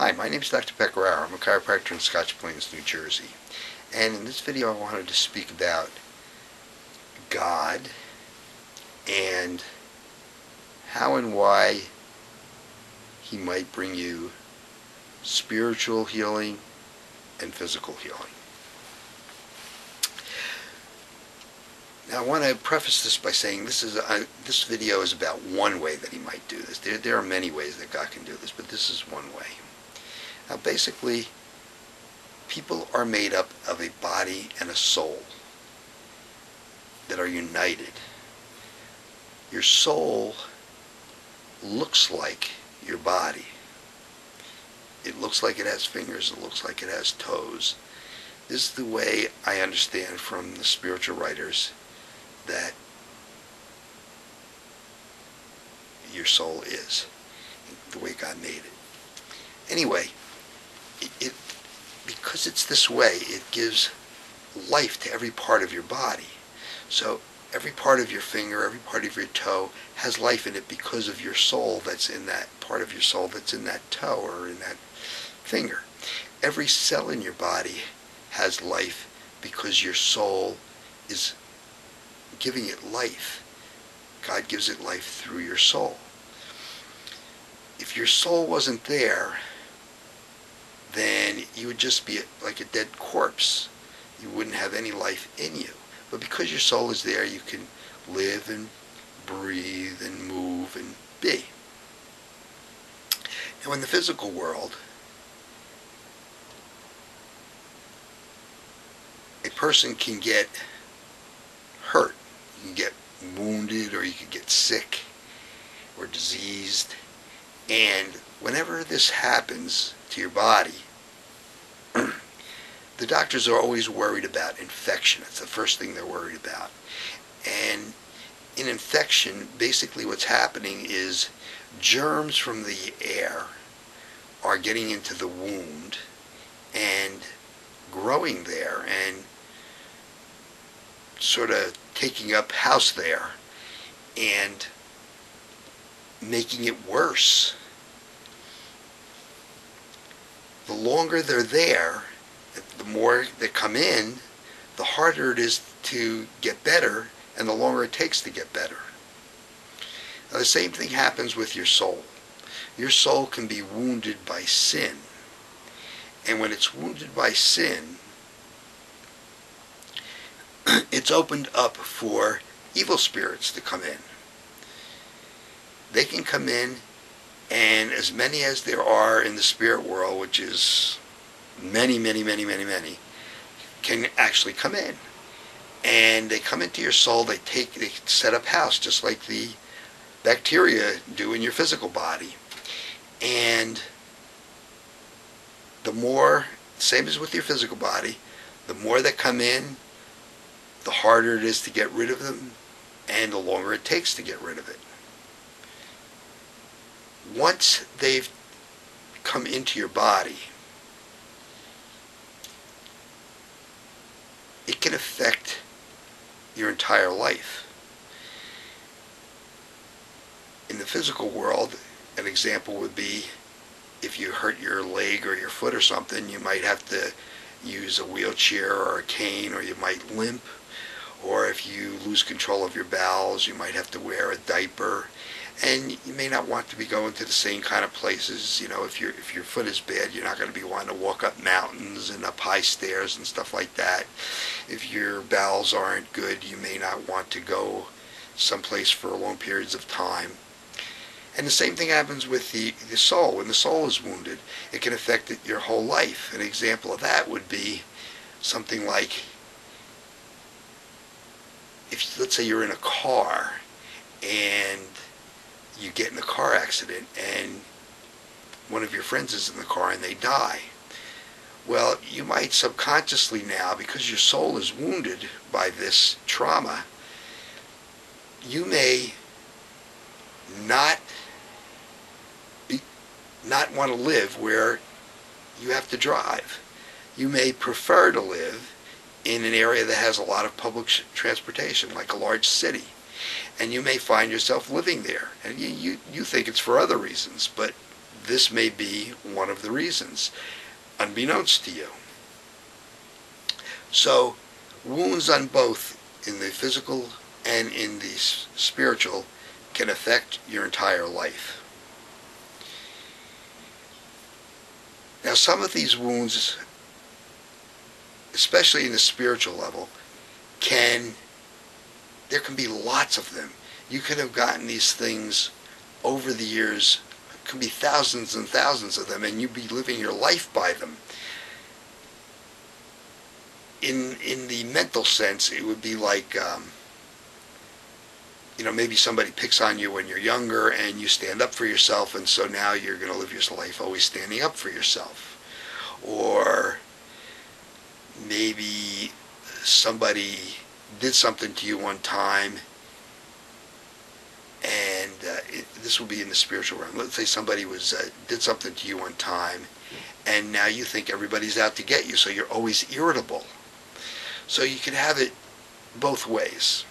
Hi, my name is Dr. Pecoraro. I'm a chiropractor in Scotch Plains, New Jersey. And in this video I wanted to speak about God and how and why He might bring you spiritual healing and physical healing. Now I want to preface this by saying this video is about one way that He might do this. There are many ways that God can do this, but this is one way. Now basically, people are made up of a body and a soul that are united. Your soul looks like your body. It looks like it has fingers, it looks like it has toes. This is the way I understand from the spiritual writers that your soul is, the way God made it. Anyway, because it's this way, it gives life to every part of your body. So every part of your finger, every part of your toe has life in it because of your soul that's in that part of your soul that's in that toe or in that finger. Every cell in your body has life because your soul is giving it life. God gives it life through your soul. If your soul wasn't there, then you would just be like a dead corpse. You wouldn't have any life in you. But because your soul is there, you can live and breathe and move and be. Now in the physical world, a person can get hurt. You can get wounded, or you can get sick or diseased. And whenever this happens to your body, the doctors are always worried about infection. It's the first thing they're worried about. And in infection, basically what's happening is germs from the air are getting into the wound and growing there and sort of taking up house there and making it worse. The longer they're there, the more they come in, the harder it is to get better, and the longer it takes to get better. Now, the same thing happens with your soul. Your soul can be wounded by sin. And when it's wounded by sin, it's opened up for evil spirits to come in. They can come in, and as many as there are in the spirit world, which is many, can actually come in. And they come into your soul, they set up house, just like the bacteria do in your physical body. And the more, same as with your physical body, the more that come in, the harder it is to get rid of them, and the longer it takes to get rid of it. Once they've come into your body, it can affect your entire life. In the physical world, an example would be if you hurt your leg or your foot or something, you might have to use a wheelchair or a cane, or you might limp. Or if you lose control of your bowels, you might have to wear a diaper. And you may not want to be going to the same kind of places. You know, if your foot is bad, you're not going to be wanting to walk up mountains and up high stairs and stuff like that. If your bowels aren't good, you may not want to go someplace for long periods of time. And the same thing happens with the soul. When the soul is wounded, it can affect your whole life. An example of that would be something like, if let's say you're in a car and you get in a car accident and one of your friends is in the car and they die. Well, you might subconsciously now, because your soul is wounded by this trauma, you may not want to live where you have to drive. You may prefer to live in an area that has a lot of public transportation, like a large city. And you may find yourself living there. And you think it's for other reasons, but this may be one of the reasons, unbeknownst to you. So wounds on both in the physical and in the spiritual can affect your entire life. Now, some of these wounds, especially in the spiritual level, there can be lots of them. You could have gotten these things over the years. It could be thousands and thousands of them, and you'd be living your life by them. In the mental sense, it would be like, maybe somebody picks on you when you're younger and you stand up for yourself, and so now you're going to live your life always standing up for yourself. Or maybe somebody did something to you one time, and this will be in the spiritual realm. Let's say somebody did something to you one time, and now you think everybody's out to get you, so you're always irritable. So you can have it both ways.